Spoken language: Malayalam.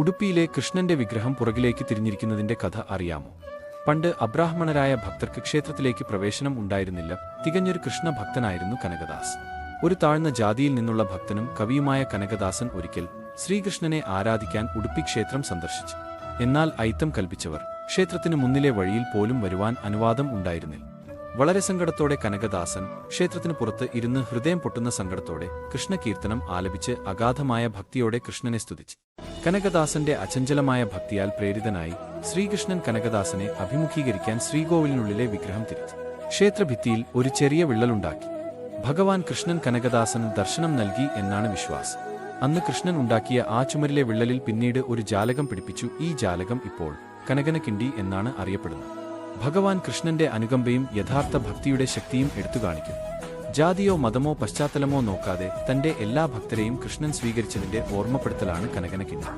ഉടുപ്പിയിലെ കൃഷ്ണന്റെ വിഗ്രഹം പുറകിലേക്ക് തിരിഞ്ഞിരിക്കുന്നതിന്റെ കഥ അറിയാമോ? പണ്ട് അബ്രാഹ്മണരായ ഭക്തർക്ക് ക്ഷേത്രത്തിലേക്ക് പ്രവേശനം ഉണ്ടായിരുന്നില്ല. തികഞ്ഞൊരു കൃഷ്ണഭക്തനായിരുന്നു കനകദാസ്. ഒരു താഴ്ന്ന ജാതിയിൽ നിന്നുള്ള ഭക്തനും കവിയുമായ കനകദാസൻ ഒരിക്കൽ ശ്രീകൃഷ്ണനെ ആരാധിക്കാൻ ഉടുപ്പി ക്ഷേത്രം സന്ദർശിച്ചു. എന്നാൽ അയിത്തം കൽപ്പിച്ചവർ ക്ഷേത്രത്തിന് മുന്നിലെ വഴിയിൽ പോലും വരുവാൻ അനുവാദം ഉണ്ടായിരുന്നില്ല. വളരെ സങ്കടത്തോടെ കനകദാസൻ ക്ഷേത്രത്തിന് പുറത്ത് ഇരുന്ന് ഹൃദയം പൊട്ടുന്ന സങ്കടത്തോടെ കൃഷ്ണകീർത്തനം ആലപിച്ച് അഗാധമായ ഭക്തിയോടെ കൃഷ്ണനെ സ്തുതിച്ചു. കനകദാസന്റെ അചഞ്ചലമായ ഭക്തിയാൽ പ്രേരിതനായി ശ്രീകൃഷ്ണൻ കനകദാസനെ അഭിമുഖീകരിക്കാൻ ശ്രീകോവിലിനുള്ളിലെ വിഗ്രഹം തിരിച്ചു. ക്ഷേത്രഭിത്തിയിൽ ഒരു ചെറിയ വിള്ളലുണ്ടാക്കി. ഭഗവാൻ കൃഷ്ണൻ കനകദാസന് ദർശനം നൽകി എന്നാണ് വിശ്വാസം. അന്ന് കൃഷ്ണൻ ഉണ്ടാക്കിയ ആ ചുമരിലെ വിള്ളലിൽ പിന്നീട് ഒരു ജാലകം പിടിപ്പിച്ചു. ഈ ജാലകം ഇപ്പോൾ കനകനകിണ്ടി എന്നാണ് അറിയപ്പെടുന്നത്. ഭഗവാൻ കൃഷ്ണന്റെ അനുകമ്പയും യഥാർത്ഥ ഭക്തിയുടെ ശക്തിയും എടുത്തുകാണിക്കും. ജാതിയോ മതമോ പശ്ചാത്തലമോ നോക്കാതെ തന്റെ എല്ലാ ഭക്തരെയും കൃഷ്ണൻ സ്വീകരിച്ചതിന്റെ ഓർമ്മപ്പെടുത്തലാണ് കനകനകിണ്ടി.